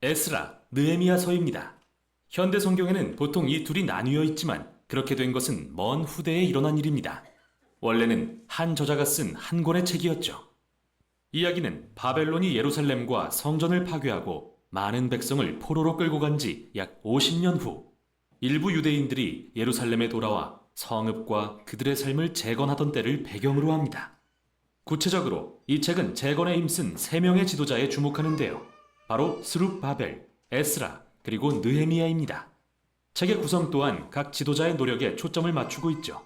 에스라, 느헤미야서입니다. 현대 성경에는 보통 이 둘이 나뉘어 있지만 그렇게 된 것은 먼 후대에 일어난 일입니다. 원래는 한 저자가 쓴 한 권의 책이었죠. 이야기는 바벨론이 예루살렘과 성전을 파괴하고 많은 백성을 포로로 끌고 간 지 약 50년 후 일부 유대인들이 예루살렘에 돌아와 성읍과 그들의 삶을 재건하던 때를 배경으로 합니다. 구체적으로 이 책은 재건에 힘쓴 3명의 지도자에 주목하는데요. 바로 스룹바벨, 에스라, 그리고 느헤미야입니다. 책의 구성 또한 각 지도자의 노력에 초점을 맞추고 있죠.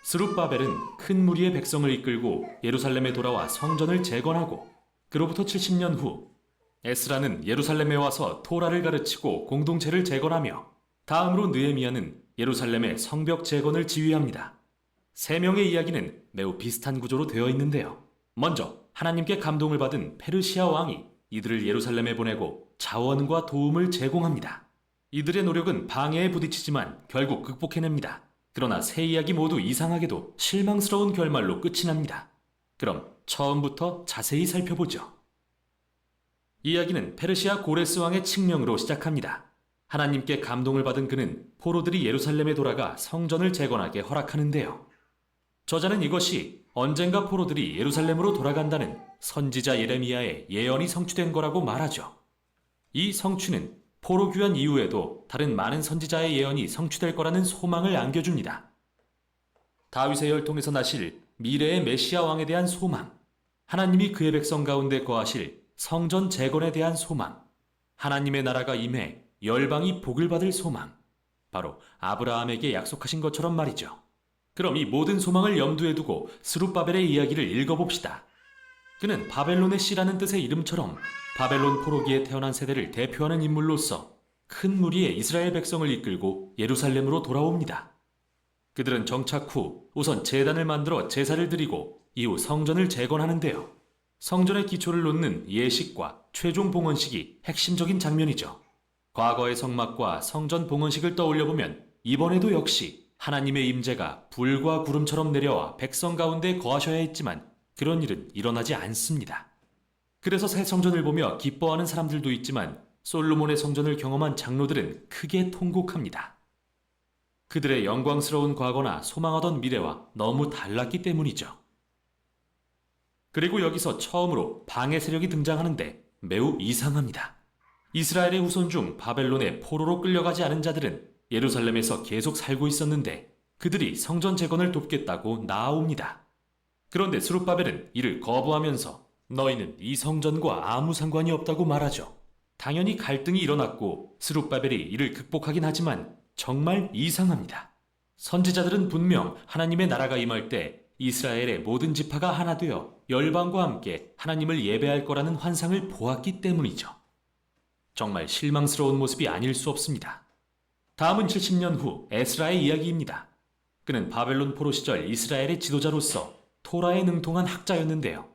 스룹바벨은 큰 무리의 백성을 이끌고 예루살렘에 돌아와 성전을 재건하고 그로부터 70년 후 에스라는 예루살렘에 와서 토라를 가르치고 공동체를 재건하며 다음으로 느헤미야는 예루살렘의 성벽 재건을 지휘합니다. 3명의 이야기는 매우 비슷한 구조로 되어 있는데요. 먼저 하나님께 감동을 받은 페르시아 왕이 이들을 예루살렘에 보내고 자원과 도움을 제공합니다. 이들의 노력은 방해에 부딪히지만 결국 극복해냅니다. 그러나 세 이야기 모두 이상하게도 실망스러운 결말로 끝이 납니다. 그럼 처음부터 자세히 살펴보죠. 이야기는 페르시아 고레스 왕의 칙령으로 시작합니다. 하나님께 감동을 받은 그는 포로들이 예루살렘에 돌아가 성전을 재건하게 허락하는데요. 저자는 이것이 언젠가 포로들이 예루살렘으로 돌아간다는 선지자 예레미야의 예언이 성취된 거라고 말하죠. 이 성취는 포로 귀환 이후에도 다른 많은 선지자의 예언이 성취될 거라는 소망을 안겨줍니다. 다윗의 혈통에서 나실 미래의 메시아 왕에 대한 소망, 하나님이 그의 백성 가운데 거하실 성전 재건에 대한 소망, 하나님의 나라가 임해 열방이 복을 받을 소망, 바로 아브라함에게 약속하신 것처럼 말이죠. 그럼 이 모든 소망을 염두에 두고 스룹바벨의 이야기를 읽어봅시다. 그는 바벨론의 씨라는 뜻의 이름처럼 바벨론 포로기에 태어난 세대를 대표하는 인물로서 큰 무리의 이스라엘 백성을 이끌고 예루살렘으로 돌아옵니다. 그들은 정착 후 우선 제단을 만들어 제사를 드리고 이후 성전을 재건하는데요. 성전의 기초를 놓는 예식과 최종 봉헌식이 핵심적인 장면이죠. 과거의 성막과 성전 봉헌식을 떠올려보면 이번에도 역시 하나님의 임재가 불과 구름처럼 내려와 백성 가운데 거하셔야 했지만 그런 일은 일어나지 않습니다. 그래서 새 성전을 보며 기뻐하는 사람들도 있지만 솔로몬의 성전을 경험한 장로들은 크게 통곡합니다. 그들의 영광스러운 과거나 소망하던 미래와 너무 달랐기 때문이죠. 그리고 여기서 처음으로 방해 세력이 등장하는데 매우 이상합니다. 이스라엘의 후손 중 바벨론의 포로로 끌려가지 않은 자들은 예루살렘에서 계속 살고 있었는데 그들이 성전 재건을 돕겠다고 나아옵니다. 그런데 스룹바벨은 이를 거부하면서 너희는 이 성전과 아무 상관이 없다고 말하죠. 당연히 갈등이 일어났고 스룹바벨이 이를 극복하긴 하지만 정말 이상합니다. 선지자들은 분명 하나님의 나라가 임할 때 이스라엘의 모든 지파가 하나 되어 열방과 함께 하나님을 예배할 거라는 환상을 보았기 때문이죠. 정말 실망스러운 모습이 아닐 수 없습니다. 다음은 70년 후 에스라의 이야기입니다. 그는 바벨론 포로 시절 이스라엘의 지도자로서 토라에 능통한 학자였는데요.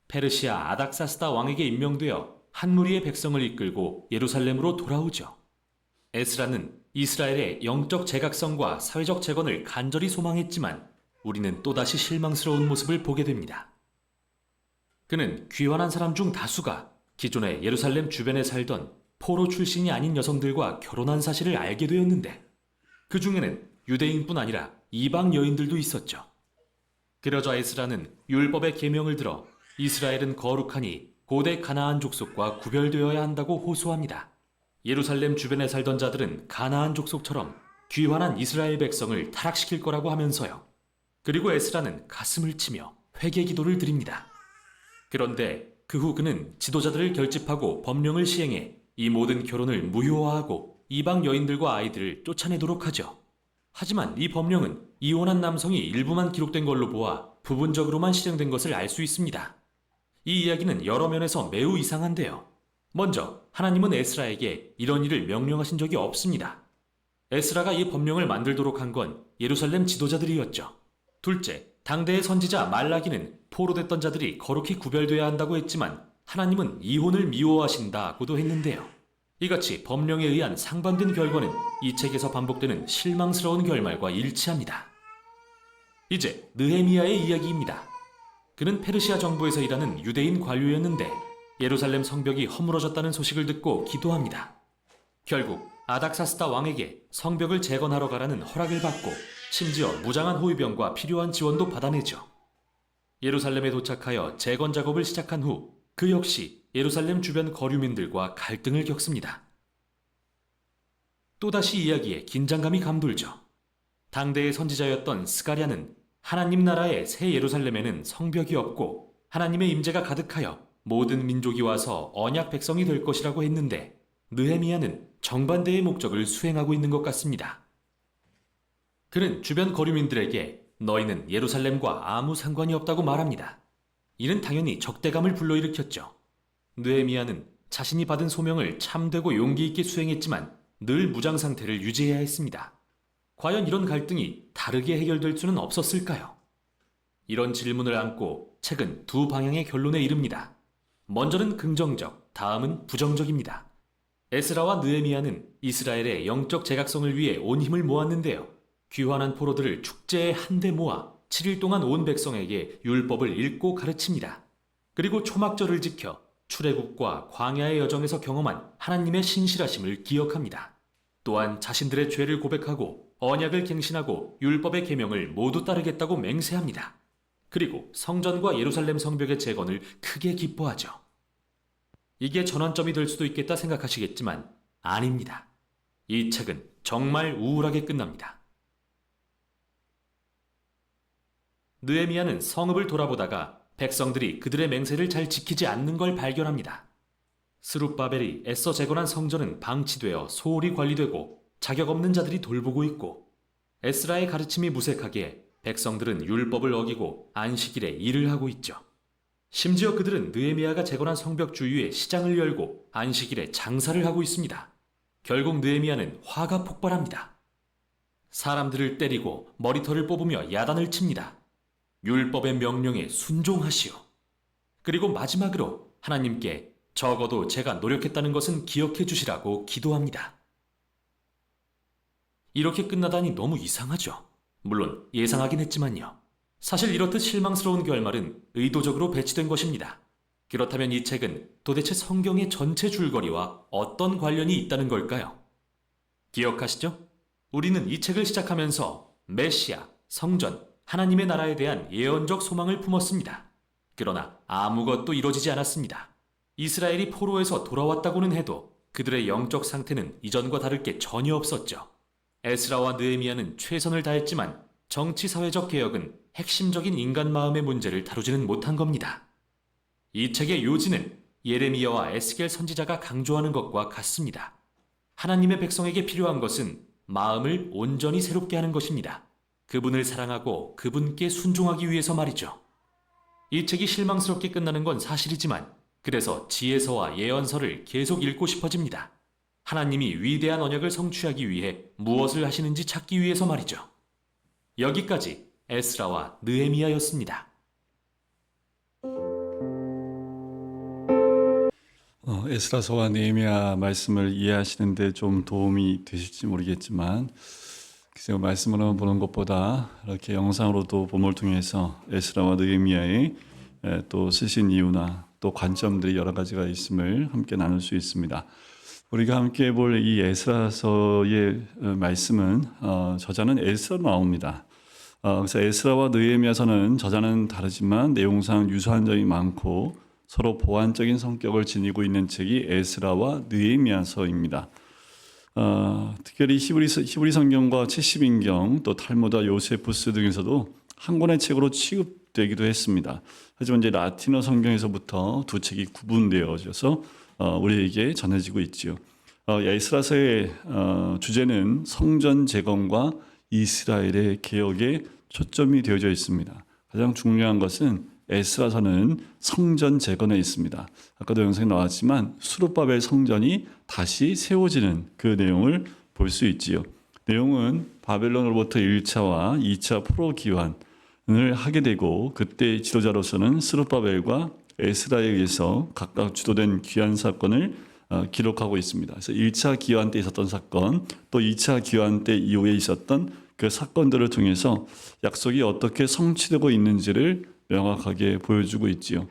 페르시아 아닥사스다 왕에게 임명되어 한 무리의 백성을 이끌고 예루살렘으로 돌아오죠. 에스라는 이스라엘의 영적 재각성과 사회적 재건을 간절히 소망했지만 우리는 또다시 실망스러운 모습을 보게 됩니다. 그는 귀환한 사람 중 다수가 기존에 예루살렘 주변에 살던 포로 출신이 아닌 여성들과 결혼한 사실을 알게 되었는데 그 중에는 유대인뿐 아니라 이방 여인들도 있었죠. 그러자 에스라는 율법의 계명을 들어 이스라엘은 거룩하니 고대 가나안 족속과 구별되어야 한다고 호소합니다. 예루살렘 주변에 살던 자들은 가나안 족속처럼 귀환한 이스라엘 백성을 타락시킬 거라고 하면서요. 그리고 에스라는 가슴을 치며 회개 기도를 드립니다. 그런데 그 후 그는 지도자들을 결집하고 법령을 시행해 이 모든 결혼을 무효화하고 이방 여인들과 아이들을 쫓아내도록 하죠. 하지만 이 법령은 이혼한 남성이 일부만 기록된 걸로 보아 부분적으로만 실행된 것을 알 수 있습니다. 이 이야기는 여러 면에서 매우 이상한데요. 먼저 하나님은 에스라에게 이런 일을 명령하신 적이 없습니다. 에스라가 이 법령을 만들도록 한 건 예루살렘 지도자들이었죠. 둘째, 당대의 선지자 말라기는 포로됐던 자들이 거룩히 구별돼야 한다고 했지만 하나님은 이혼을 미워하신다고도 했는데요. 이같이 법령에 의한 상반된 결과는 이 책에서 반복되는 실망스러운 결말과 일치합니다. 이제 느헤미야의 이야기입니다. 그는 페르시아 정부에서 일하는 유대인 관료였는데 예루살렘 성벽이 허물어졌다는 소식을 듣고 기도합니다. 결국 아닥사스다 왕에게 성벽을 재건하러 가라는 허락을 받고 심지어 무장한 호위병과 필요한 지원도 받아내죠. 예루살렘에 도착하여 재건 작업을 시작한 후 그 역시 예루살렘 주변 거류민들과 갈등을 겪습니다. 또다시 이야기에 긴장감이 감돌죠. 당대의 선지자였던 스가랴는 하나님 나라의 새 예루살렘에는 성벽이 없고 하나님의 임재가 가득하여 모든 민족이 와서 언약 백성이 될 것이라고 했는데 느헤미야는 정반대의 목적을 수행하고 있는 것 같습니다. 그는 주변 거류민들에게 너희는 예루살렘과 아무 상관이 없다고 말합니다. 이는 당연히 적대감을 불러일으켰죠. 느헤미야는 자신이 받은 소명을 참되고 용기 있게 수행했지만 늘 무장 상태를 유지해야 했습니다. 과연 이런 갈등이 다르게 해결될 수는 없었을까요? 이런 질문을 안고 책은 두 방향의 결론에 이릅니다. 먼저는 긍정적, 다음은 부정적입니다. 에스라와 느헤미야는 이스라엘의 영적 재각성을 위해 온 힘을 모았는데요. 귀환한 포로들을 축제에 한데 모아 7일 동안 온 백성에게 율법을 읽고 가르칩니다. 그리고 초막절을 지켜 출애굽과 광야의 여정에서 경험한 하나님의 신실하심을 기억합니다. 또한 자신들의 죄를 고백하고 언약을 갱신하고 율법의 계명을 모두 따르겠다고 맹세합니다. 그리고 성전과 예루살렘 성벽의 재건을 크게 기뻐하죠. 이게 전환점이 될 수도 있겠다 생각하시겠지만 아닙니다. 이 책은 정말 우울하게 끝납니다. 느헤미야는 성읍을 돌아보다가 백성들이 그들의 맹세를 잘 지키지 않는 걸 발견합니다. 스룹바벨이 애써 재건한 성전은 방치되어 소홀히 관리되고 자격 없는 자들이 돌보고 있고 에스라의 가르침이 무색하기에 백성들은 율법을 어기고 안식일에 일을 하고 있죠. 심지어 그들은 느헤미야가 재건한 성벽 주위에 시장을 열고 안식일에 장사를 하고 있습니다. 결국 느헤미야는 화가 폭발합니다. 사람들을 때리고 머리털을 뽑으며 야단을 칩니다. 율법의 명령에 순종하시오. 그리고 마지막으로 하나님께 적어도 제가 노력했다는 것은 기억해 주시라고 기도합니다. 이렇게 끝나다니 너무 이상하죠. 물론 예상하긴 했지만요. 사실 이렇듯 실망스러운 결말은 의도적으로 배치된 것입니다. 그렇다면 이 책은 도대체 성경의 전체 줄거리와 어떤 관련이 있다는 걸까요? 기억하시죠? 우리는 이 책을 시작하면서 메시아, 성전, 하나님의 나라에 대한 예언적 소망을 품었습니다. 그러나 아무것도 이루어지지 않았습니다. 이스라엘이 포로에서 돌아왔다고는 해도 그들의 영적 상태는 이전과 다를 게 전혀 없었죠. 에스라와 느헤미야는 최선을 다했지만 정치-사회적 개혁은 핵심적인 인간 마음의 문제를 다루지는 못한 겁니다. 이 책의 요지는 예레미야와 에스겔 선지자가 강조하는 것과 같습니다. 하나님의 백성에게 필요한 것은 마음을 온전히 새롭게 하는 것입니다. 그분을 사랑하고 그분께 순종하기 위해서 말이죠. 이 책이 실망스럽게 끝나는 건 사실이지만 그래서 지혜서와 예언서를 계속 읽고 싶어집니다. 하나님이 위대한 언약을 성취하기 위해 무엇을 하시는지 찾기 위해서 말이죠. 여기까지 에스라와 느헤미야였습니다. 에스라서와 느헤미야 말씀을 이해하시는데 좀 도움이 되실지 모르겠지만 글쎄요, 말씀으로 보는 것보다 이렇게 영상으로도 본문을 통해서 에스라와 느헤미야의 또 쓰신 이유나 또 관점들이 여러 가지가 있음을 함께 나눌 수 있습니다. 우리가 함께 볼 이 에스라서의 말씀은 저자는 에스라로 나옵니다. 그래서 에스라와 느헤미야서는 저자는 다르지만 내용상 유사한 점이 많고 서로 보완적인 성격을 지니고 있는 책이 에스라와 느헤미야서입니다. 특별히 히브리 성경과 70인경 또 탈무드와 요세푸스 등에서도 한 권의 책으로 취급되기도 했습니다. 하지만 이제 라틴어 성경에서부터 두 책이 구분되어져서 우리에게 전해지고 있지요. 에스라서의 주제는 성전 재건과 이스라엘의 개혁에 초점이 되어져 있습니다. 가장 중요한 것은 에스라서는 성전 재건에 있습니다. 아까도 영상에 나왔지만 수룹바벨 성전이 다시 세워지는 그 내용을 볼 수 있지요. 내용은 바벨론으로부터 1차와 2차 포로 귀환을 하게 되고 그때 지도자로서는 스룹바벨과 에스라에 의해서 각각 주도된 귀환 사건을 기록하고 있습니다. 그래서 1차 귀환 때 있었던 사건, 또 2차 귀환 때 이후에 있었던 그 사건들을 통해서 약속이 어떻게 성취되고 있는지를 명확하게 보여주고 있지요.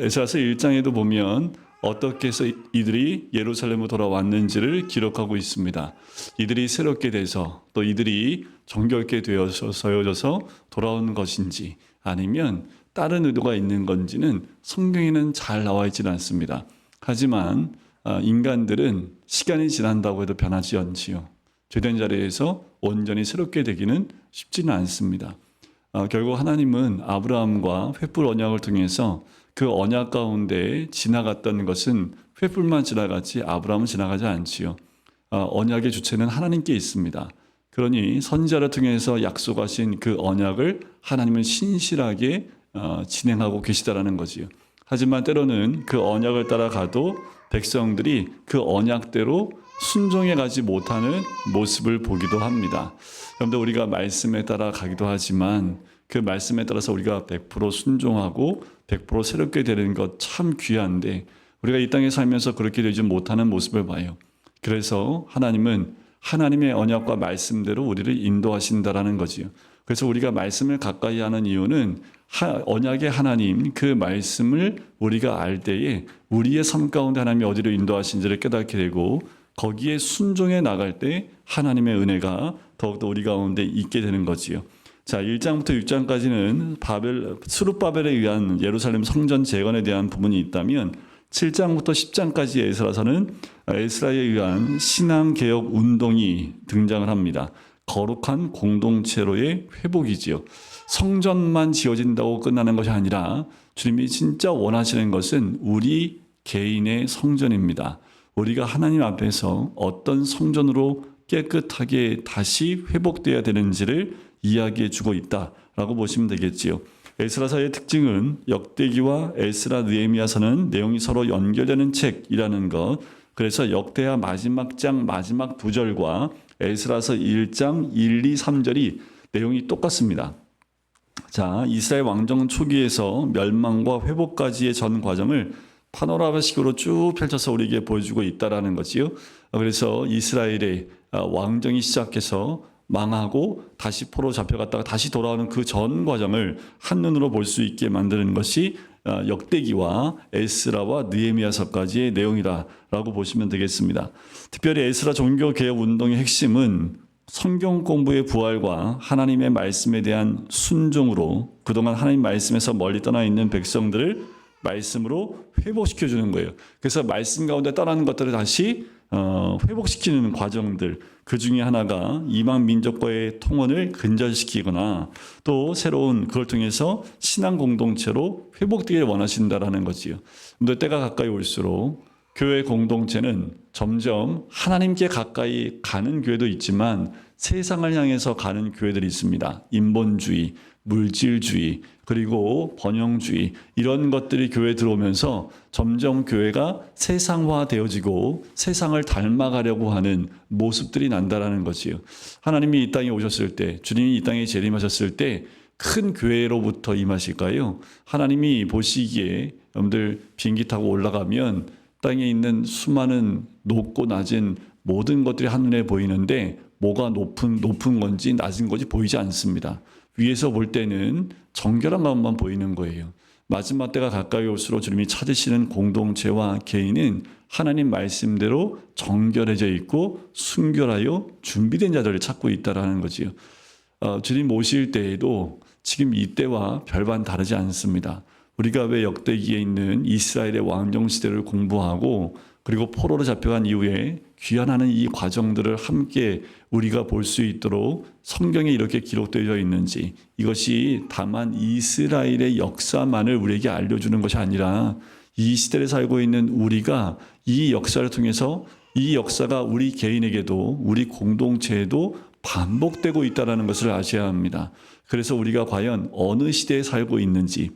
에스라서 1장에도 보면 어떻게 해서 이들이 예루살렘으로 돌아왔는지를 기록하고 있습니다. 이들이 새롭게 돼서 또 이들이 정결케 되어져서 돌아온 것인지 아니면 다른 의도가 있는 건지는 성경에는 잘 나와 있지는 않습니다. 하지만 인간들은 시간이 지난다고 해도 변하지 않지요. 죄된 자리에서 온전히 새롭게 되기는 쉽지는 않습니다. 결국 하나님은 아브라함과 횃불 언약을 통해서 그 언약 가운데 지나갔던 것은 횃불만 지나갔지 아브라함은 지나가지 않지요. 언약의 주체는 하나님께 있습니다. 그러니 선지자를 통해서 약속하신 그 언약을 하나님은 신실하게 진행하고 계시다라는 거지요. 하지만 때로는 그 언약을 따라가도 백성들이 그 언약대로 순종해 가지 못하는 모습을 보기도 합니다. 여러분들 우리가 말씀에 따라 가기도 하지만 그 말씀에 따라서 우리가 100% 순종하고 100% 새롭게 되는 것 참 귀한데 우리가 이 땅에 살면서 그렇게 되지 못하는 모습을 봐요. 그래서 하나님은 하나님의 언약과 말씀대로 우리를 인도하신다라는 거지요. 그래서 우리가 말씀을 가까이 하는 이유는 언약의 하나님 그 말씀을 우리가 알 때에 우리의 삶 가운데 하나님이 어디로 인도하신지를 깨닫게 되고 거기에 순종해 나갈 때 하나님의 은혜가 더욱더 우리 가운데 있게 되는 거지요. 자, 1장부터 6장까지는 스룹바벨에 의한 예루살렘 성전 재건에 대한 부분이 있다면 7장부터 10장까지 에스라서는 에스라에 의한 신앙개혁 운동이 등장을 합니다. 거룩한 공동체로의 회복이지요. 성전만 지어진다고 끝나는 것이 아니라 주님이 진짜 원하시는 것은 우리 개인의 성전입니다. 우리가 하나님 앞에서 어떤 성전으로 깨끗하게 다시 회복되어야 되는지를 이야기해 주고 있다라고 보시면 되겠지요. 에스라서의 특징은 역대기와 에스라 느헤미야서는 내용이 서로 연결되는 책이라는 것. 그래서 역대하 마지막 장 마지막 두 절과 에스라서 1장 1, 2, 3절이 내용이 똑같습니다. 자, 이스라엘 왕정 초기에서 멸망과 회복까지의 전 과정을 파노라마식으로 쭉 펼쳐서 우리에게 보여주고 있다라는 거지요. 그래서 이스라엘의 왕정이 시작해서 망하고 다시 포로 잡혀갔다가 다시 돌아오는 그 전 과정을 한눈으로 볼 수 있게 만드는 것이 역대기와 에스라와 느헤미야서까지의 내용이다라고 보시면 되겠습니다. 특별히 에스라 종교개혁 운동의 핵심은 성경 공부의 부활과 하나님의 말씀에 대한 순종으로 그동안 하나님 말씀에서 멀리 떠나 있는 백성들을 말씀으로 회복시켜주는 거예요. 그래서 말씀 가운데 떠나는 것들을 다시 회복시키는 과정들, 그 중에 하나가 이방 민족과의 통혼을 근절시키거나 또 새로운 그걸 통해서 신앙 공동체로 회복되길 원하신다라는 거지요. 근데 때가 가까이 올수록 교회 공동체는 점점 하나님께 가까이 가는 교회도 있지만 세상을 향해서 가는 교회들이 있습니다. 인본주의, 물질주의, 그리고 번영주의 이런 것들이 교회에 들어오면서 점점 교회가 세상화되어지고 세상을 닮아가려고 하는 모습들이 난다라는 거지요. 하나님이 이 땅에 오셨을 때, 주님이 이 땅에 재림하셨을 때 큰 교회로부터 임하실까요? 하나님이 보시기에 여러분들 비행기 타고 올라가면 땅에 있는 수많은 높고 낮은 모든 것들이 한눈에 보이는데 뭐가 높은 건지 낮은 건지 보이지 않습니다. 위에서 볼 때는 정결한 마음만 보이는 거예요. 마지막 때가 가까이 올수록 주님이 찾으시는 공동체와 개인은 하나님 말씀대로 정결해져 있고 순결하여 준비된 자들을 찾고 있다라는 거지요. 주님 오실 때에도 지금 이때와 별반 다르지 않습니다. 우리가 왜 역대기에 있는 이스라엘의 왕정 시대를 공부하고 그리고 포로로 잡혀간 이후에 귀환하는 이 과정들을 함께 우리가 볼 수 있도록 성경에 이렇게 기록되어 있는지, 이것이 다만 이스라엘의 역사만을 우리에게 알려주는 것이 아니라 이 시대를 살고 있는 우리가 이 역사를 통해서 이 역사가 우리 개인에게도 우리 공동체에도 반복되고 있다는 것을 아셔야 합니다. 그래서 우리가 과연 어느 시대에 살고 있는지,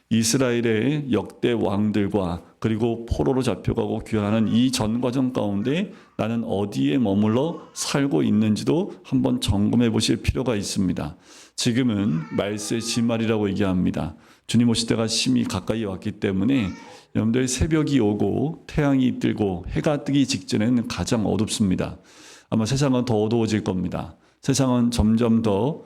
이스라엘의 역대 왕들과 그리고 포로로 잡혀가고 귀환하는 이 전 과정 가운데 나는 어디에 머물러 살고 있는지도 한번 점검해 보실 필요가 있습니다. 지금은 말세의 지말이라고 얘기합니다. 주님 오실 때가 심히 가까이 왔기 때문에 여러분들 새벽이 오고 태양이 뜨고 해가 뜨기 직전에는 가장 어둡습니다. 아마 세상은 더 어두워질 겁니다. 세상은 점점 더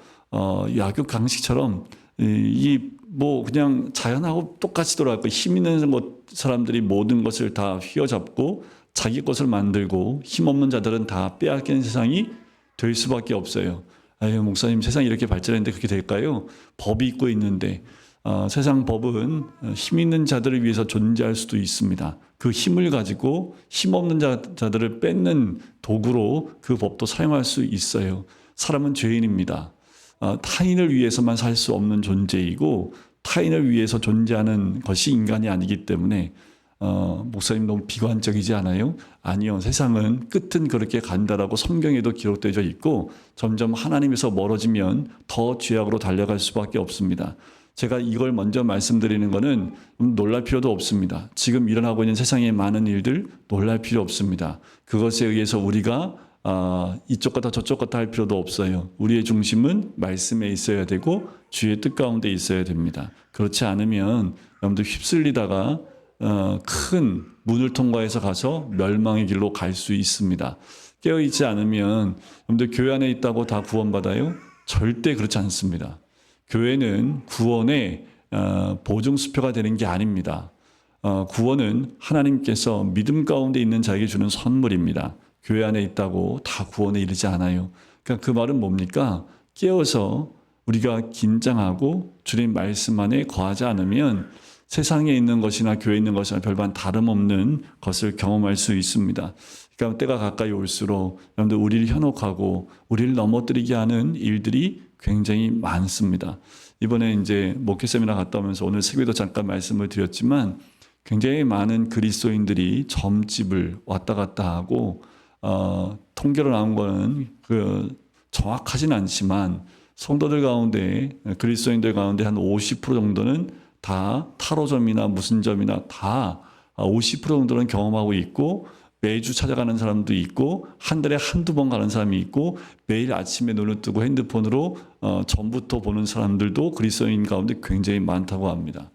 약육강식처럼 이 뭐 그냥 자연하고 똑같이 돌아가고 힘 있는 사람들이 모든 것을 다 휘어잡고 자기 것을 만들고 힘없는 자들은 다 빼앗기는 세상이 될 수밖에 없어요. 아유, 목사님 세상이 이렇게 발전했는데 그렇게 될까요? 법이 있고 있는데 세상 법은 힘 있는 자들을 위해서 존재할 수도 있습니다. 그 힘을 가지고 힘없는 자들을 뺏는 도구로 그 법도 사용할 수 있어요. 사람은 죄인입니다. 타인을 위해서만 살 수 없는 존재이고 타인을 위해서 존재하는 것이 인간이 아니기 때문에 목사님 너무 비관적이지 않아요? 아니요. 세상은 끝은 그렇게 간다라고 성경에도 기록되어 있고 점점 하나님에서 멀어지면 더 죄악으로 달려갈 수밖에 없습니다. 제가 이걸 먼저 말씀드리는 것은 놀랄 필요도 없습니다. 지금 일어나고 있는 세상의 많은 일들 놀랄 필요 없습니다. 그것에 의해서 우리가 이쪽 같다 저쪽 같다 할 필요도 없어요. 우리의 중심은 말씀에 있어야 되고 주의 뜻 가운데 있어야 됩니다. 그렇지 않으면 여러분들 휩쓸리다가 큰 문을 통과해서 가서 멸망의 길로 갈 수 있습니다. 깨어있지 않으면 여러분들 교회 안에 있다고 다 구원받아요? 절대 그렇지 않습니다. 교회는 구원의 보증수표가 되는 게 아닙니다. 구원은 하나님께서 믿음 가운데 있는 자에게 주는 선물입니다. 교회 안에 있다고 다 구원에 이르지 않아요. 그러니까 그 말은 뭡니까? 깨어서 우리가 긴장하고 주님 말씀 안에 거하지 않으면 세상에 있는 것이나 교회에 있는 것이나 별반 다름없는 것을 경험할 수 있습니다. 그러니까 때가 가까이 올수록 여러분들 우리를 현혹하고 우리를 넘어뜨리게 하는 일들이 굉장히 많습니다. 이번에 이제 목회 세미나 갔다 오면서 오늘 새벽에도 잠깐 말씀을 드렸지만 굉장히 많은 그리스도인들이 점집을 왔다 갔다 하고 통계로 나온 거는 정확하진 않지만 성도들 가운데 그리스도인들 가운데 한 50% 정도는 다 타로점이나 무슨 점이나 다 50% 정도는 경험하고 있고 매주 찾아가는 사람도 있고 한 달에 한두 번 가는 사람이 있고 매일 아침에 눈을 뜨고 핸드폰으로 전부터 보는 사람들도 그리스도인 가운데 굉장히 많다고 합니다.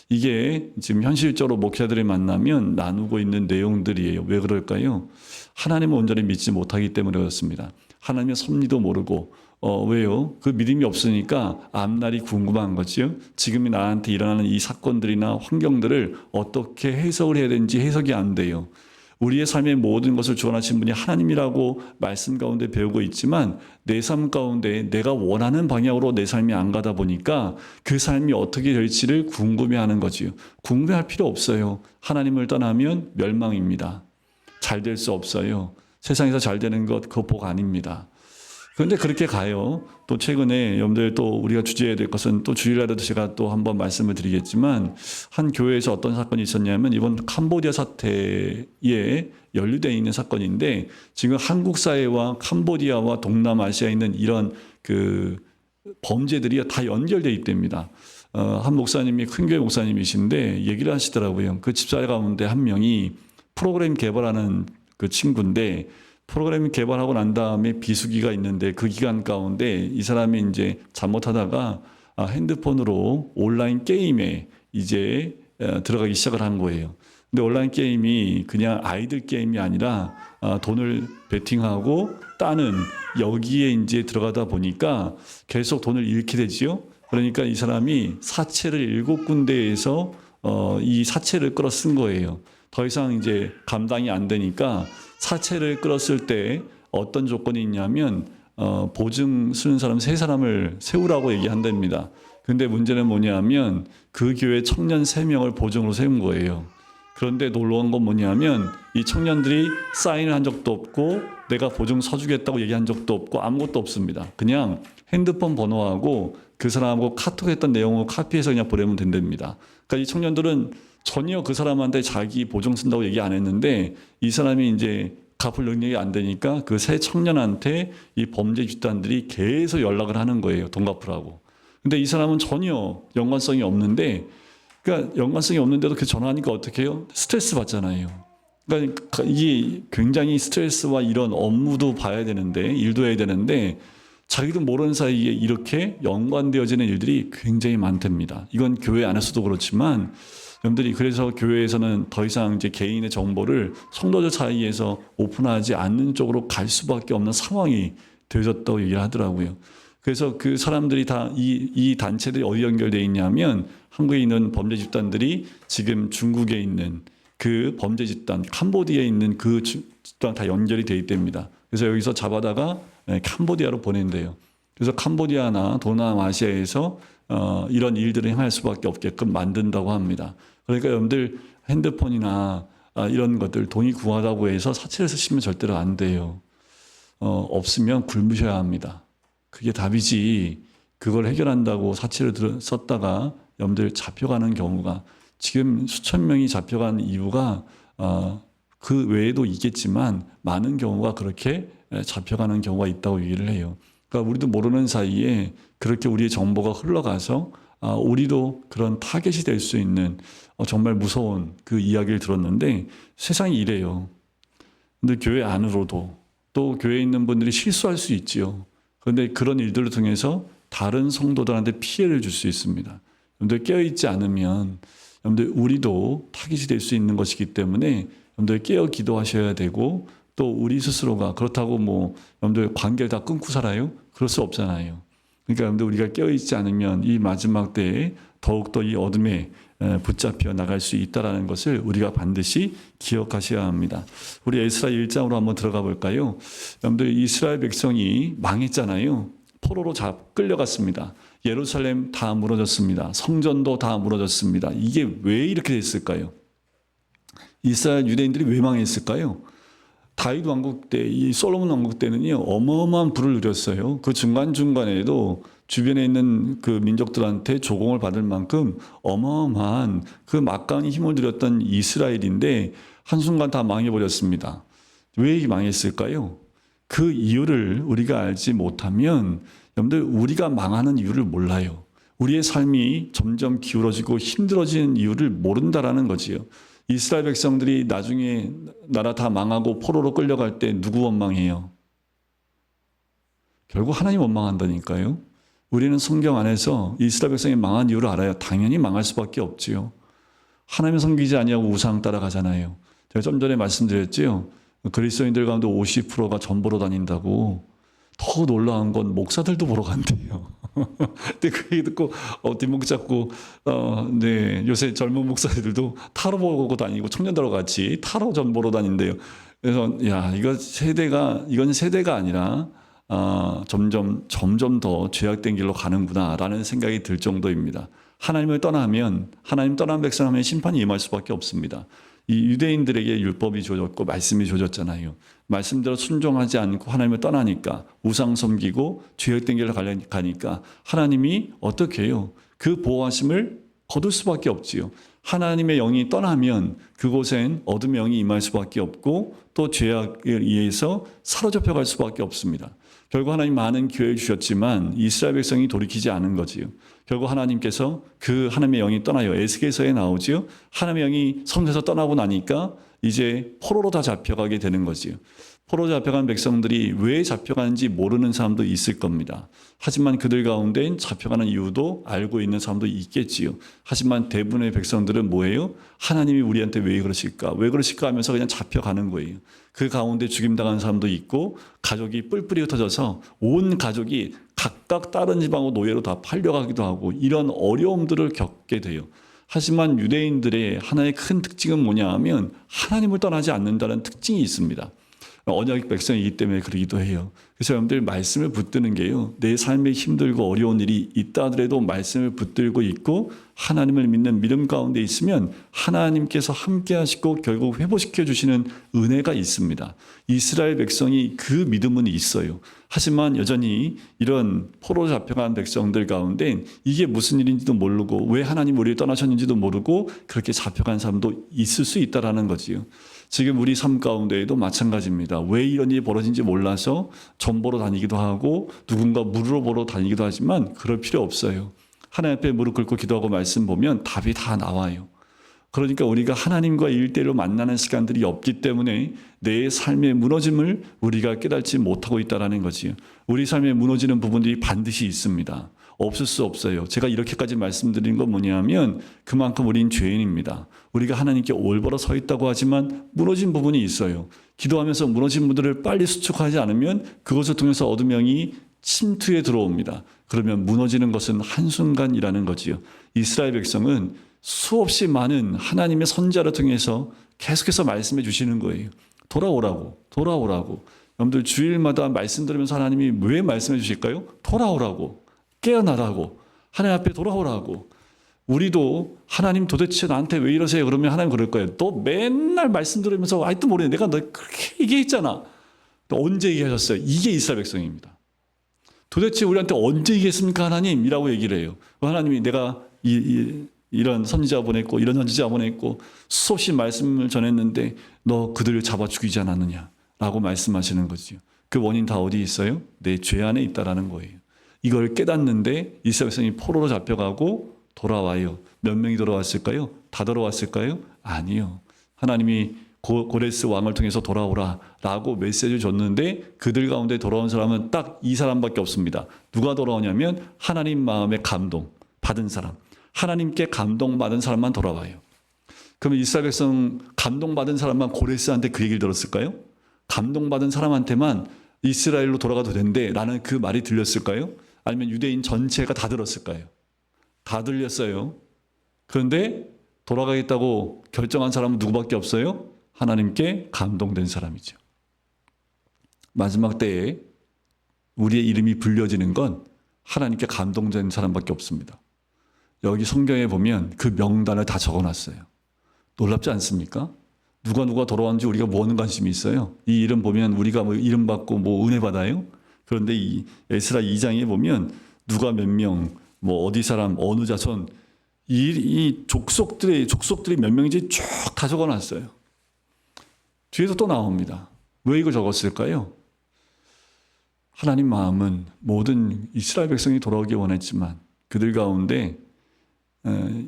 이게 지금 현실적으로 목회자들이 만나면 나누고 있는 내용들이에요. 왜 그럴까요? 하나님을 온전히 믿지 못하기 때문에 그렇습니다. 하나님의 섭리도 모르고 왜요? 그 믿음이 없으니까 앞날이 궁금한 거죠. 지금이 나한테 일어나는 이 사건들이나 환경들을 어떻게 해석을 해야 되는지 해석이 안 돼요. 우리의 삶의 모든 것을 주관하신 분이 하나님이라고 말씀 가운데 배우고 있지만 내 삶 가운데 내가 원하는 방향으로 내 삶이 안 가다 보니까 그 삶이 어떻게 될지를 궁금해하는 거지요. 궁금해할 필요 없어요. 하나님을 떠나면 멸망입니다. 잘 될 수 없어요. 세상에서 잘 되는 것 그거 복 아닙니다. 그런데 그렇게 가요. 또 최근에 여러분들 또 우리가 주제해야 될 것은 또 주일날에도 제가 또 한번 말씀을 드리겠지만 한 교회에서 어떤 사건이 있었냐면 이번 캄보디아 사태에 연루되어 있는 사건인데 지금 한국 사회와 캄보디아와 동남아시아에 있는 이런 그 범죄들이 다 연결되어 있답니다. 한 목사님이 큰 교회 목사님이신데 얘기를 하시더라고요. 그 집사 가운데 한 명이 프로그램 개발하는 그 친구인데 프로그램 개발하고 난 다음에 비수기가 있는데 그 기간 가운데 이 사람이 이제 잘못하다가 핸드폰으로 온라인 게임에 이제 들어가기 시작을 한 거예요. 근데 온라인 게임이 그냥 아이들 게임이 아니라 돈을 베팅하고 따는 여기에 이제 들어가다 보니까 계속 돈을 잃게 되지요. 그러니까 이 사람이 사채를 7군데에서 이 사채를 끌어 쓴 거예요. 더 이상 이제 감당이 안 되니까 사채를 끌었을 때 어떤 조건이 있냐면 보증 쓰는 사람 3사람을 세우라고 얘기한답니다. 근데 문제는 뭐냐면 그 교회 청년 3명을 보증으로 세운 거예요. 그런데 놀라운 건 뭐냐면 이 청년들이 사인을 한 적도 없고 내가 보증 서주겠다고 얘기한 적도 없고 아무것도 없습니다. 그냥 핸드폰 번호하고 그 사람하고 카톡했던 내용을 카피해서 그냥 보내면 된답니다. 그러니까 이 청년들은 전혀 그 사람한테 자기 보증 쓴다고 얘기 안 했는데 이 사람이 이제 갚을 능력이 안 되니까 그 세 청년한테 이 범죄 집단들이 계속 연락을 하는 거예요. 돈 갚으라고. 근데 이 사람은 전혀 연관성이 없는데 그러니까 연관성이 없는데도 그 전화하니까 어떻게 해요? 스트레스 받잖아요. 그러니까 이게 굉장히 스트레스와 이런 업무도 봐야 되는데 일도 해야 되는데 자기도 모르는 사이에 이렇게 연관되어지는 일들이 굉장히 많답니다. 이건 교회 안에서도 그렇지만 여러분들이 그래서 교회에서는 더 이상 이제 개인의 정보를 성도들 사이에서 오픈하지 않는 쪽으로 갈 수밖에 없는 상황이 되어졌다고 얘기를 하더라고요. 그래서 그 사람들이 다 이 단체들이 어디 연결되어 있냐면 한국에 있는 범죄 집단들이 지금 중국에 있는 그 범죄 집단, 캄보디아에 있는 그 집단 다 연결이 되어 있답니다. 그래서 여기서 잡아다가 캄보디아로 보낸대요. 그래서 캄보디아나 동남아시아에서 이런 일들을 행할 수밖에 없게끔 만든다고 합니다. 그러니까 여러분들 핸드폰이나 이런 것들 돈이 구하다고 해서 사채를 쓰시면 절대로 안 돼요. 없으면 굶으셔야 합니다. 그게 답이지. 그걸 해결한다고 사채를 썼다가 여러분들 잡혀가는 경우가 지금 수천 명이 잡혀간 이유가 그 외에도 있겠지만 많은 경우가 그렇게 잡혀가는 경우가 있다고 얘기를 해요. 그러니까 우리도 모르는 사이에 그렇게 우리의 정보가 흘러가서 우리도 그런 타겟이 될 수 있는 정말 무서운 그 이야기를 들었는데 세상이 이래요. 근데 교회 안으로도 또 교회에 있는 분들이 실수할 수 있지요. 그런데 그런 일들을 통해서 다른 성도들한테 피해를 줄 수 있습니다. 여러분들 깨어있지 않으면 여러분들 우리도 타깃이 될 수 있는 것이기 때문에 여러분들 깨어 기도하셔야 되고 또 우리 스스로가 그렇다고 뭐 여러분들 관계를 다 끊고 살아요? 그럴 수 없잖아요. 그러니까 여러분들 우리가 깨어있지 않으면 이 마지막 때에 더욱더 이 어둠에 붙잡혀 나갈 수 있다는 것을 우리가 반드시 기억하셔야 합니다. 우리 에스라 1장으로 한번 들어가 볼까요? 여러분들 이스라엘 백성이 망했잖아요. 포로로 끌려갔습니다. 예루살렘 다 무너졌습니다. 성전도 다 무너졌습니다. 이게 왜 이렇게 됐을까요? 이스라엘 유대인들이 왜 망했을까요? 다윗 왕국 때, 이 솔로몬 왕국 때는요, 어마어마한 부를 누렸어요. 그 중간중간에도 주변에 있는 그 민족들한테 조공을 받을 만큼 어마어마한 그 막강한 힘을 들였던 이스라엘인데 한순간 다 망해버렸습니다. 왜 망했을까요? 그 이유를 우리가 알지 못하면 여러분들 우리가 망하는 이유를 몰라요. 우리의 삶이 점점 기울어지고 힘들어지는 이유를 모른다라는 거지요. 이스라엘 백성들이 나중에 나라 다 망하고 포로로 끌려갈 때 누구 원망해요? 결국 하나님 원망한다니까요. 우리는 성경 안에서 이스라엘 백성이 망한 이유를 알아요. 당연히 망할 수밖에 없지요. 하나님을 섬기지 아니하고 우상 따라가잖아요. 제가 좀 전에 말씀드렸지요. 그리스도인들 가운데 50%가 전 보러 다닌다고. 더 놀라운 건 목사들도 보러 간대요. 근데 그 얘기 듣고 뒷목 잡고 네, 요새 젊은 목사들도 타로 보고 다니고 청년들과 같이 타로 전 보러 다닌대요. 그래서 야, 이건 세대가 아니라 점점 더 죄악된 길로 가는구나라는 생각이 들 정도입니다. 하나님을 떠나면 하나님 떠난 백성하면 심판이 임할 수밖에 없습니다. 이 유대인들에게 율법이 주어졌고 말씀이 주어졌잖아요. 말씀대로 순종하지 않고 하나님을 떠나니까 우상 섬기고 죄악된 길로 가니까 하나님이 어떻게 해요? 그 보호하심을 거둘 수밖에 없지요. 하나님의 영이 떠나면 그곳엔 어둠의 영이 임할 수밖에 없고 또 죄악에 의해서 사로잡혀 갈 수밖에 없습니다. 결국 하나님 많은 기회를 주셨지만 이스라엘 백성이 돌이키지 않은 거지요. 결국 하나님께서 그 하나님의 영이 떠나요. 에스겔서에 나오지요. 하나님의 영이 성에서 떠나고 나니까 이제 포로로 다 잡혀가게 되는 거지요. 포로 잡혀간 백성들이 왜 잡혀가는지 모르는 사람도 있을 겁니다. 하지만 그들 가운데 잡혀가는 이유도 알고 있는 사람도 있겠지요. 하지만 대부분의 백성들은 뭐예요? 하나님이 우리한테 왜 그러실까? 왜 그러실까 하면서 그냥 잡혀가는 거예요. 그 가운데 죽임당한 사람도 있고 가족이 뿔뿔이 흩어져서 온 가족이 각각 다른 지방으로 노예로 다 팔려가기도 하고 이런 어려움들을 겪게 돼요. 하지만 유대인들의 하나의 큰 특징은 뭐냐 하면 하나님을 떠나지 않는다는 특징이 있습니다. 언약 백성이기 때문에 그러기도 해요. 그래서 여러분들 말씀을 붙드는 게요. 내 삶에 힘들고 어려운 일이 있다 하더라도 말씀을 붙들고 있고 하나님을 믿는 믿음 가운데 있으면 하나님께서 함께 하시고 결국 회복시켜 주시는 은혜가 있습니다. 이스라엘 백성이 그 믿음은 있어요. 하지만 여전히 이런 포로 잡혀간 백성들 가운데 이게 무슨 일인지도 모르고 왜 하나님 우리를 떠나셨는지도 모르고 그렇게 잡혀간 사람도 있을 수 있다라는 거지요. 지금 우리 삶 가운데에도 마찬가지입니다. 왜 이런 일이 벌어진지 몰라서 전 보러 다니기도 하고 누군가 물으러 보러 다니기도 하지만 그럴 필요 없어요. 하나님 앞에 무릎 꿇고 기도하고 말씀 보면 답이 다 나와요. 그러니까 우리가 하나님과 일대로 만나는 시간들이 없기 때문에 내 삶의 무너짐을 우리가 깨닫지 못하고 있다는 거지요. 우리 삶에 무너지는 부분들이 반드시 있습니다. 없을 수 없어요. 제가 이렇게까지 말씀드린 건 뭐냐면 그만큼 우린 죄인입니다. 우리가 하나님께 올바로 서 있다고 하지만 무너진 부분이 있어요. 기도하면서 무너진 분들을 빨리 수축하지 않으면 그것을 통해서 어둠의 영이 침투에 들어옵니다. 그러면 무너지는 것은 한순간이라는 거지요. 이스라엘 백성은 수없이 많은 하나님의 선지자를 통해서 계속해서 말씀해 주시는 거예요. 돌아오라고. 여러분들 주일마다 말씀 들으면서 하나님이 왜 말씀해 주실까요? 돌아오라고, 깨어나라고, 하나님 앞에 돌아오라고. 우리도 하나님 도대체 나한테 왜 이러세요? 그러면 하나님 그럴 거예요. 또 맨날 말씀 들으면서 아직도 모르네. 내가 너 그렇게 얘기했잖아. 또 언제 얘기하셨어요? 이게 이스라엘 백성입니다. 도대체 우리한테 언제 얘기했습니까? 하나님? 이라고 얘기를 해요. 하나님이 내가 이런 선지자 보냈고 이런 선지자 보냈고 수없이 말씀을 전했는데 너 그들을 잡아 죽이지 않았느냐 라고 말씀하시는 거죠. 그 원인 다 어디 있어요? 내 죄 안에 있다라는 거예요. 이걸 깨닫는데 이스라엘 백성이 포로로 잡혀가고 돌아와요. 몇 명이 돌아왔을까요? 다 돌아왔을까요? 아니요. 하나님이 고레스 왕을 통해서 돌아오라 라고 메시지를 줬는데 그들 가운데 돌아온 사람은 딱 이 사람밖에 없습니다. 누가 돌아오냐면 하나님 마음에 감동 받은 사람, 하나님께 감동받은 사람만 돌아와요. 그러면 이스라엘 백성 감동받은 사람만 고레스한테 그 얘기를 들었을까요? 감동받은 사람한테만 이스라엘로 돌아가도 된대 라는 그 말이 들렸을까요? 아니면 유대인 전체가 다 들었을까요? 다 들렸어요. 그런데 돌아가겠다고 결정한 사람은 누구밖에 없어요? 하나님께 감동된 사람이죠. 마지막 때에 우리의 이름이 불려지는 건 하나님께 감동된 사람밖에 없습니다. 여기 성경에 보면 그 명단을 다 적어놨어요. 놀랍지 않습니까? 누가 돌아왔는지 우리가 뭐하는 관심이 있어요? 이 이름 보면 우리가 뭐 이름 받고 뭐 은혜 받아요? 그런데 이 에스라 2장에 보면 누가 몇 명, 뭐 어디 사람, 어느 자손, 이 족속들이 몇 명인지 쭉 다 적어놨어요. 뒤에서 또 나옵니다. 왜 이걸 적었을까요? 하나님 마음은 모든 이스라엘 백성이 돌아오기 원했지만 그들 가운데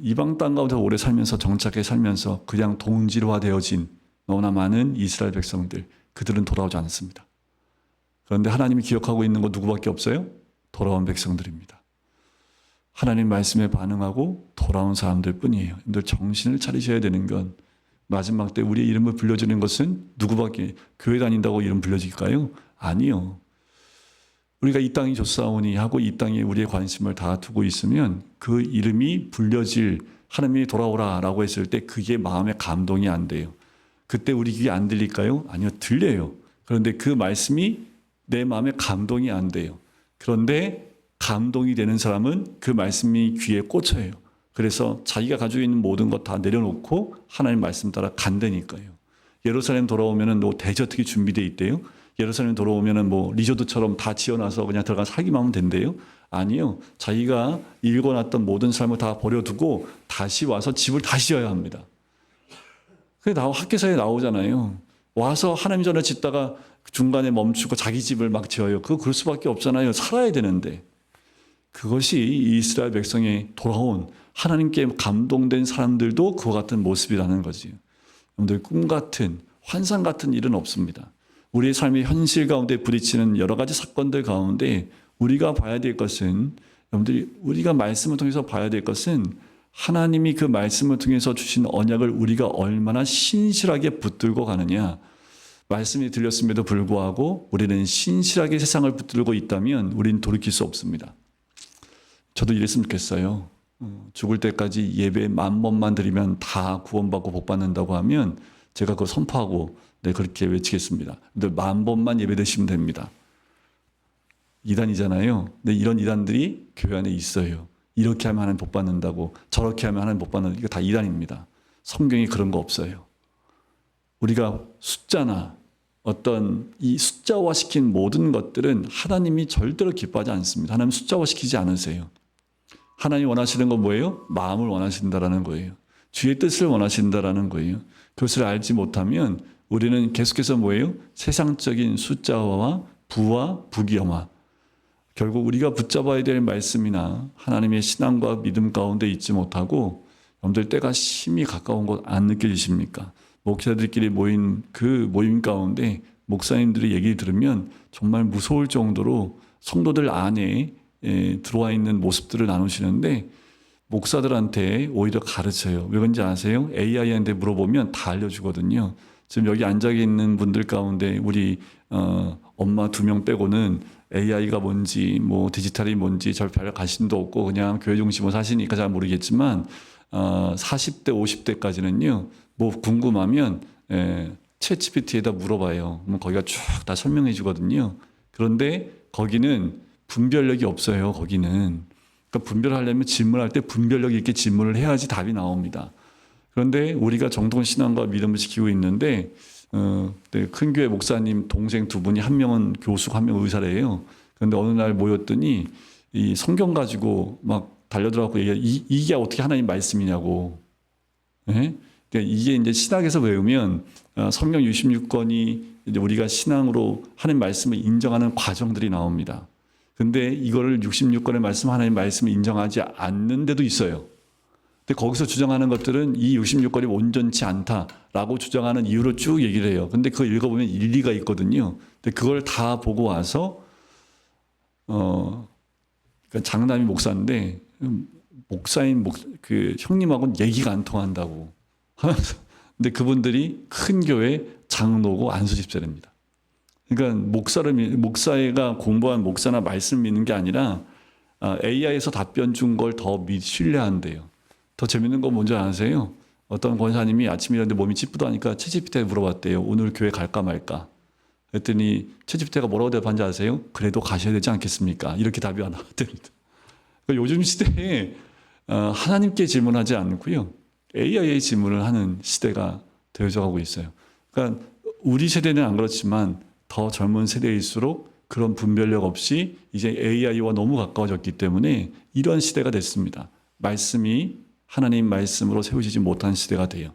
이방 땅 가운데 오래 살면서 정착해 살면서 그냥 동질화되어진 너무나 많은 이스라엘 백성들, 그들은 돌아오지 않습니다. 그런데 하나님이 기억하고 있는 거 누구밖에 없어요? 돌아온 백성들입니다. 하나님 말씀에 반응하고 돌아온 사람들 뿐이에요. 여러분들 정신을 차리셔야 되는 건 마지막 때 우리의 이름을 불려주는 것은 누구밖에, 교회 다닌다고 이름 불려질까요? 아니요. 우리가 이 땅이 좋사오니 하고 이 땅에 우리의 관심을 다 두고 있으면 그 이름이 불려질, 하나님이 돌아오라 라고 했을 때 그게 마음에 감동이 안 돼요. 그때 우리 귀에 안 들릴까요? 아니요, 들려요. 그런데 그 말씀이 내 마음에 감동이 안 돼요. 그런데 감동이 되는 사람은 그 말씀이 귀에 꽂혀요. 그래서 자기가 가지고 있는 모든 것 다 내려놓고 하나님 말씀 따라 간다니까요. 예루살렘 돌아오면은 뭐 대저택이 준비되어 있대요. 예루살렘 돌아오면은 뭐 리조트처럼 다 지어놔서 그냥 들어가 살기만 하면 된대요. 아니요. 자기가 읽어놨던 모든 삶을 다 버려두고 다시 와서 집을 다시 지어야 합니다. 그게 학교사에 나오잖아요. 와서 하나님 전에 짓다가 중간에 멈추고 자기 집을 막 지어요. 그거 그럴 수밖에 없잖아요. 살아야 되는데. 그것이 이스라엘 백성에 돌아온 하나님께 감동된 사람들도 그와 같은 모습이라는 거지요. 여러분들 꿈 같은 환상 같은 일은 없습니다. 우리의 삶의 현실 가운데 부딪히는 여러 가지 사건들 가운데 우리가 봐야 될 것은, 여러분들이 우리가 말씀을 통해서 봐야 될 것은 하나님이 그 말씀을 통해서 주신 언약을 우리가 얼마나 신실하게 붙들고 가느냐. 말씀이 들렸음에도 불구하고 우리는 신실하게 세상을 붙들고 있다면 우리는 돌이킬 수 없습니다. 저도 이랬으면 좋겠어요. 죽을 때까지 예배 10,000번만 드리면 다 구원받고 복받는다고 하면 제가 그거 선포하고 그렇게 외치겠습니다. 근데 10,000번만 예배 드시면 됩니다. 이단이잖아요. 근데 이런 이단들이 교회 안에 있어요. 이렇게 하면 하나님 복받는다고, 저렇게 하면 하나님 복받는다고. 이거 다 이단입니다. 성경에 그런 거 없어요. 우리가 숫자나 어떤 이 숫자화시킨 모든 것들은 하나님이 절대로 기뻐하지 않습니다. 하나님 숫자화시키지 않으세요. 하나님 원하시는 건 뭐예요? 마음을 원하신다라는 거예요. 주의 뜻을 원하신다라는 거예요. 그것을 알지 못하면 우리는 계속해서 뭐예요? 세상적인 숫자화와 부와 부귀영화. 결국 우리가 붙잡아야 될 말씀이나 하나님의 신앙과 믿음 가운데 있지 못하고, 여러분들 때가 심히 가까운 것 안 느껴지십니까? 목사들끼리 모인 그 모임 가운데 목사님들의 얘기 들으면 정말 무서울 정도로 성도들 안에 들어와 있는 모습들을 나누시는데, 목사들한테 오히려 가르쳐요. 왜 그런지 아세요? AI한테 물어보면 다 알려주거든요. 지금 여기 앉아 있는 분들 가운데 우리 엄마 2명 빼고는 AI가 뭔지 뭐 디지털이 뭔지 별 관심도 없고 그냥 교회 중심으로 사시니까 잘 모르겠지만 40대 50대까지는요 뭐 궁금하면 챗GPT에다 물어봐요. 그럼 거기가 쭉 다 설명해 주거든요. 그런데 거기는 분별력이 없어요. 거기는 그러니까 분별하려면 질문할 때 분별력 있게 질문을 해야지 답이 나옵니다. 그런데 우리가 정통 신앙과 믿음을 지키고 있는데 네, 큰 교회 목사님 동생 2분이 한 명은 교수고 한 명은 의사래요. 그런데 어느 날 모였더니 이 성경 가지고 막 달려들어갖고 이게 어떻게 하나님 말씀이냐고. 예? 그러니까 이게 이제 신학에서 배우면 성경 66권이 이제 우리가 신앙으로 하나님 말씀을 인정하는 과정들이 나옵니다. 근데 이거를 66권의 말씀 하나님 말씀을 인정하지 않는 데도 있어요. 근데 거기서 주장하는 것들은 이 66권이 온전치 않다라고 주장하는 이유로 쭉 얘기를 해요. 근데 그거 읽어보면 일리가 있거든요. 근데 그걸 다 보고 와서 그러니까 장남이 목사인데 목사인 그 형님하고는 얘기가 안 통한다고 하면서 근데 그분들이 큰 교회 장로고 안수집사랍니다. 그러니까 목사가 공부한 목사나 말씀 믿는 게 아니라 AI에서 답변 준 걸 더 신뢰한대요. 더 재밌는 건 뭔지 아세요? 어떤 권사님이 아침에 일어났는데 몸이 찌뿌둥하니까 챗GPT에 물어봤대요. 오늘 교회 갈까 말까? 그랬더니 챗GPT가 뭐라고 대답한지 아세요? 그래도 가셔야 되지 않겠습니까? 이렇게 답이 나왔답니다. 그러니까 요즘 시대에 하나님께 질문하지 않고요. AI에 질문을 하는 시대가 되어져 가고 있어요. 그러니까 우리 세대는 안 그렇지만 더 젊은 세대일수록 그런 분별력 없이 이제 AI와 너무 가까워졌기 때문에 이런 시대가 됐습니다. 말씀이 하나님 말씀으로 세워지지 못한 시대가 돼요.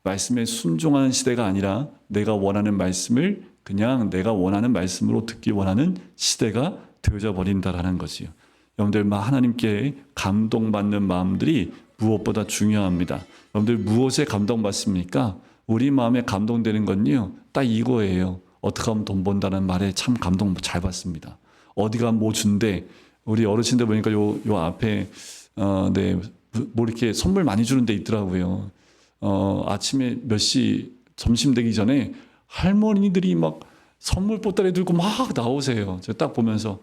말씀에 순종하는 시대가 아니라 내가 원하는 말씀을 그냥 내가 원하는 말씀으로 듣기 원하는 시대가 되어져 버린다라는 거지요. 여러분들 하나님께 감동받는 마음들이 무엇보다 중요합니다. 여러분들 무엇에 감동받습니까? 우리 마음에 감동되는 건요. 딱 이거예요. 어떻게 하면 돈 번다는 말에 참 감동 잘 받습니다. 어디가 뭐 준대. 우리 어르신들 보니까 요 앞에 네, 뭐 이렇게 선물 많이 주는 데 있더라고요. 아침에 몇 시 점심 되기 전에 할머니들이 막 선물 보따리 들고 막 나오세요. 제가 딱 보면서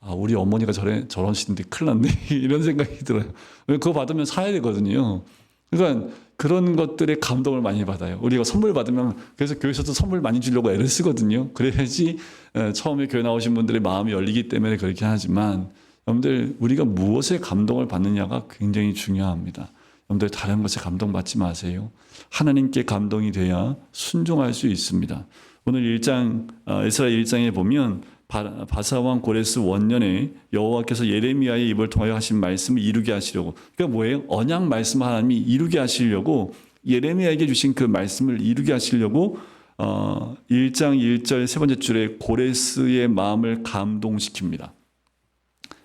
우리 어머니가 저러시는데 큰일 났네 이런 생각이 들어요. 그거 받으면 사야 되거든요. 그러니까 그런 것들에 감동을 많이 받아요. 우리가 선물 받으면 그래서 교회에서도 선물 많이 주려고 애를 쓰거든요. 그래야지 처음에 교회 나오신 분들의 마음이 열리기 때문에 그렇긴 하지만 여러분들 우리가 무엇에 감동을 받느냐가 굉장히 중요합니다. 여러분들 다른 것에 감동받지 마세요. 하나님께 감동이 돼야 순종할 수 있습니다. 오늘 1장 에스라 1장에 보면 바사왕 고레스 원년에 여호와께서 예레미야의 입을 통하여 하신 말씀을 이루게 하시려고 그러니까 뭐예요? 언약 말씀 하나님이 이루게 하시려고 예레미야에게 주신 그 말씀을 이루게 하시려고 1장 1절 세 번째 줄에 고레스의 마음을 감동시킵니다.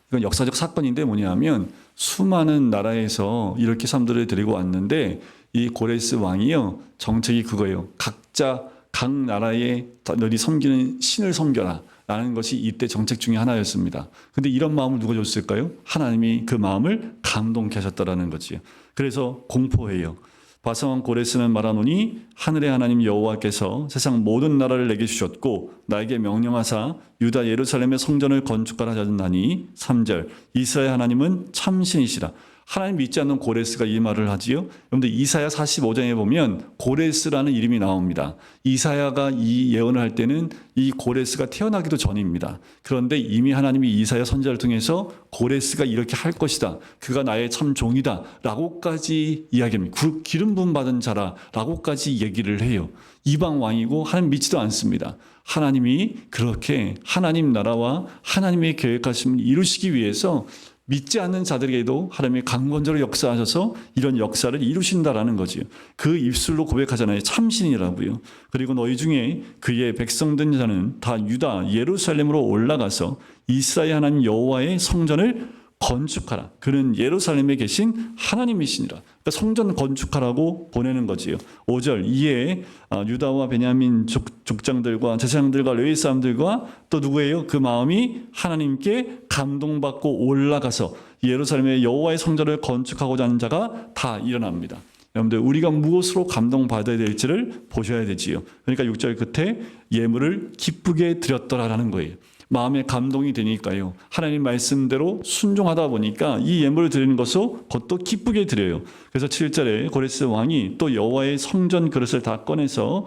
이건 역사적 사건인데 뭐냐면 수많은 나라에서 이렇게 사람들을 데리고 왔는데 이 고레스 왕이요 정책이 그거예요. 각 나라에 너희 섬기는 신을 섬겨라 라는 것이 이때 정책 중에 하나였습니다. 근데 이런 마음을 누가 줬을까요? 하나님이 그 마음을 감동케 하셨다라는 거지요. 그래서 공포해요. 바사왕 고레스는 말하노니 하늘의 하나님 여호와께서 세상 모든 나라를 내게 주셨고 나에게 명령하사 유다 예루살렘의 성전을 건축하라 하셨나니 3절 이스라엘 하나님은 참신이시라. 하나님 믿지 않는 고레스가 이 말을 하지요. 여러분들 이사야 45장에 보면 고레스라는 이름이 나옵니다. 이사야가 이 예언을 할 때는 이 고레스가 태어나기도 전입니다. 그런데 이미 하나님이 이사야 선지자를 통해서 고레스가 이렇게 할 것이다. 그가 나의 참 종이다. 라고까지 이야기합니다. 기름 부음 받은 자라 라고까지 얘기를 해요. 이방 왕이고 하나님 믿지도 않습니다. 하나님이 그렇게 하나님 나라와 하나님의 계획하심을 이루시기 위해서 믿지 않는 자들에게도 하나님이 강권적으로 역사하셔서 이런 역사를 이루신다라는 거지요. 그 입술로 고백하잖아요. 참신이라고요. 그리고 너희 중에 그의 백성된 자는 다 유다 예루살렘으로 올라가서 이스라엘 하나님 여호와의 성전을 건축하라. 그는 예루살렘에 계신 하나님이시니라. 그러니까 성전 건축하라고 보내는 거지요. 5절 이에 유다와 베냐민 족장들과 제사장들과 레위 사람들과 또 누구예요? 그 마음이 하나님께 감동받고 올라가서 예루살렘의 여호와의 성전을 건축하고자 하는 자가 다 일어납니다. 여러분들 우리가 무엇으로 감동받아야 될지를 보셔야 되지요. 그러니까 6절 끝에 예물을 기쁘게 드렸더라라는 거예요. 마음에 감동이 되니까요. 하나님 말씀대로 순종하다 보니까 이 예물을 드리는 것을 겉도 기쁘게 드려요. 그래서 7절에 고레스 왕이 또 여호와의 성전 그릇을 다 꺼내서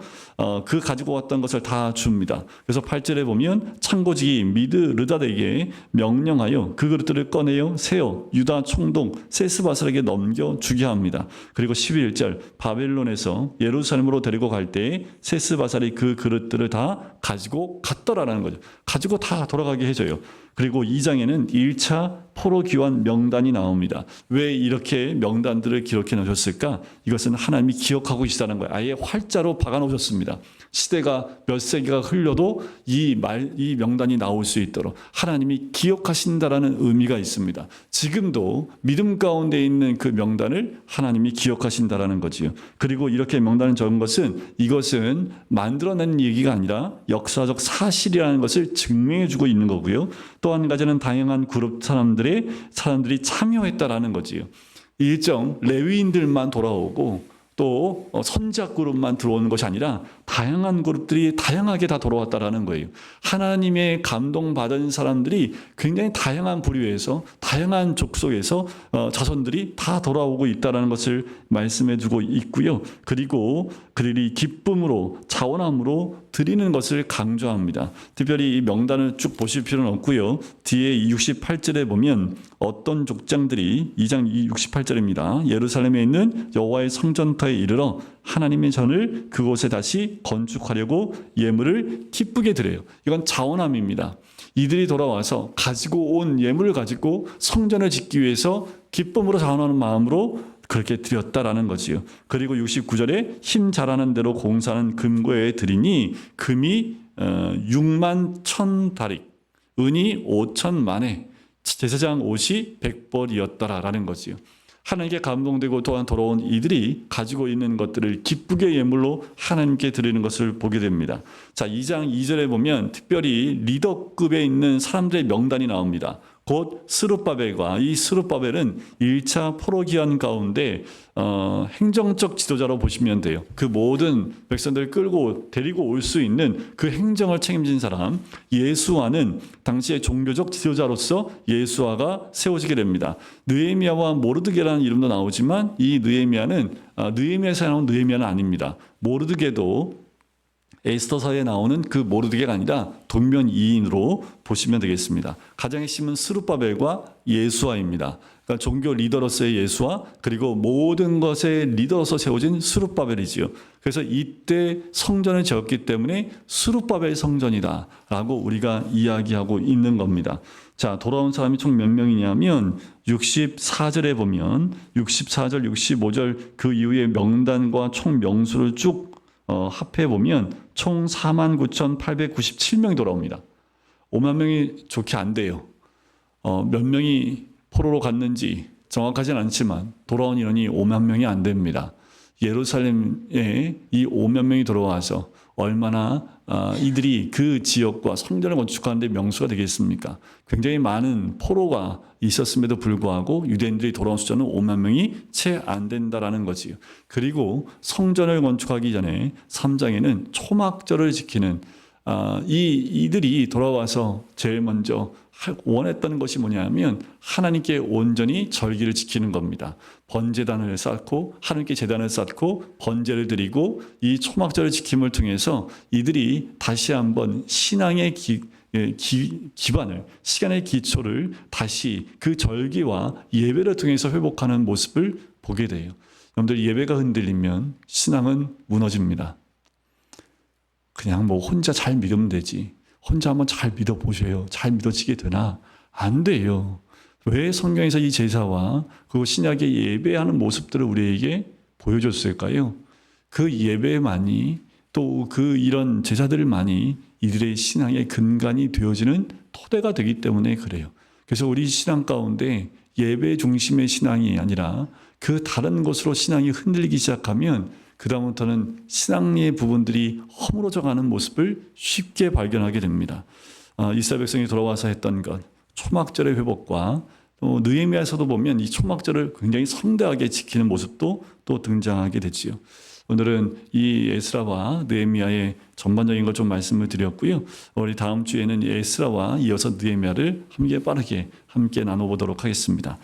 그 가지고 왔던 것을 다 줍니다. 그래서 8절에 보면 창고지기 미드르닷에게 명령하여 그 그릇들을 꺼내어 세어 유다 총독 세스바살에게 넘겨 주게 합니다. 그리고 11절 바벨론에서 예루살렘으로 데리고 갈 때에 세스바살이 그 그릇들을 다 가지고 갔더라라는 거죠. 가지고 다 돌아가게 해줘요. 그리고 2장에는 1차 포로 귀환 명단이 나옵니다. 왜 이렇게 명단들을 기록해 놓으셨을까? 이것은 하나님이 기억하고 계시다는 거예요. 아예 활자로 박아 놓으셨습니다. 시대가 몇 세기가 흘러도 이 명단이 나올 수 있도록 하나님이 기억하신다라는 의미가 있습니다. 지금도 믿음 가운데 있는 그 명단을 하나님이 기억하신다라는 거지요. 그리고 이렇게 명단을 적은 것은 이것은 만들어낸 얘기가 아니라 역사적 사실이라는 것을 증명해 주고 있는 거고요. 또 한 가지는 다양한 그룹 사람들이 참여했다라는 거지요. 일정 레위인들만 돌아오고 또 선지자 그룹만 들어오는 것이 아니라 다양한 그룹들이 다양하게 다 돌아왔다라는 거예요. 하나님의 감동받은 사람들이 굉장히 다양한 부류에서 다양한 족속에서 자손들이 다 돌아오고 있다는 것을 말씀해 주고 있고요. 그리고 그들이 기쁨으로 자원함으로 드리는 것을 강조합니다. 특별히 이 명단을 쭉 보실 필요는 없고요. 뒤에 68절에 보면 어떤 족장들이 2장 68절입니다. 예루살렘에 있는 여호와의 성전터에 이르러 하나님의 전을 그곳에 다시 건축하려고 예물을 기쁘게 드려요. 이건 자원함입니다. 이들이 돌아와서 가지고 온 예물을 가지고 성전을 짓기 위해서 기쁨으로 자원하는 마음으로 그렇게 드렸다라는 거지요. 그리고 69절에 힘 잘하는 대로 공사하는 금고에 드리니 금이 6만 1,000다릭, 은이 5천만에 제사장 옷이 100벌이었더라라는 거지요. 하나님께 감동되고 또한 돌아온 이들이 가지고 있는 것들을 기쁘게 예물로 하나님께 드리는 것을 보게 됩니다. 자, 2장 2절에 보면 특별히 리더급에 있는 사람들의 명단이 나옵니다. 곧 스룹바벨과 이 스룹바벨은 1차 포로 기한 가운데 행정적 지도자로 보시면 돼요. 그 모든 백성들을 끌고 데리고 올 수 있는 그 행정을 책임진 사람 예수아는 당시의 종교적 지도자로서 예수아가 세워지게 됩니다. 느헤미야와 모르드게라는 이름도 나오지만 이 느헤미야는 느헤미야에서 나온 느헤미야는 아닙니다. 모르드게도 에스더서에 나오는 그 모르드게가 아니라 동면이인으로 보시면 되겠습니다. 가장 핵심은 스룹바벨과 예수아입니다. 그러니까 종교 리더로서의 예수아 그리고 모든 것의 리더로서 세워진 스룹바벨이지요. 그래서 이때 성전을 지었기 때문에 스룹바벨 성전이다라고 우리가 이야기하고 있는 겁니다. 자, 돌아온 사람이 총 몇 명이냐면 64절에 보면 64절, 65절 그 이후에 명단과 총 명수를 쭉 합해 보면 총 49,897명이 돌아옵니다. 5만 명이 좋게 안 돼요. 몇 명이 포로로 갔는지 정확하진 않지만 돌아온 인원이 5만 명이 안 됩니다. 예루살렘에 이 5만 명이 들어와서 얼마나 이들이 그 지역과 성전을 건축하는 데 명수가 되겠습니까? 굉장히 많은 포로가 있었음에도 불구하고 유대인들이 돌아온 숫자는 5만 명이 채 안 된다라는 거지요. 그리고 성전을 건축하기 전에 3장에는 초막절을 지키는 이들이 돌아와서 제일 먼저 원했던 것이 뭐냐면 하나님께 온전히 절기를 지키는 겁니다. 번제단을 쌓고 하나님께 제단을 쌓고 번제를 드리고 이 초막절을 지킴을 통해서 이들이 다시 한번 신앙의 기반을 시간의 기초를 다시 그 절기와 예배를 통해서 회복하는 모습을 보게 돼요. 여러분들 예배가 흔들리면 신앙은 무너집니다. 그냥 뭐 혼자 잘 믿으면 되지. 혼자 한번 잘 믿어보세요. 잘 믿어지게 되나? 안 돼요. 왜 성경에서 이 제사와 그 신약의 예배하는 모습들을 우리에게 보여줬을까요? 그 예배만이 또 그 이런 제사들만이 이들의 신앙의 근간이 되어지는 토대가 되기 때문에 그래요. 그래서 우리 신앙 가운데 예배 중심의 신앙이 아니라 그 다른 것으로 신앙이 흔들리기 시작하면 그다음부터는 신앙의 부분들이 허물어져 가는 모습을 쉽게 발견하게 됩니다. 이스라엘 백성이 돌아와서 했던 것, 초막절의 회복과 느헤미야에서도 보면 이 초막절을 굉장히 성대하게 지키는 모습도 또 등장하게 되지요. 오늘은 이 에스라와 느헤미야의 전반적인 걸 좀 말씀을 드렸고요. 우리 다음 주에는 이 에스라와 이어서 느헤미야를 빠르게 함께 나눠보도록 하겠습니다.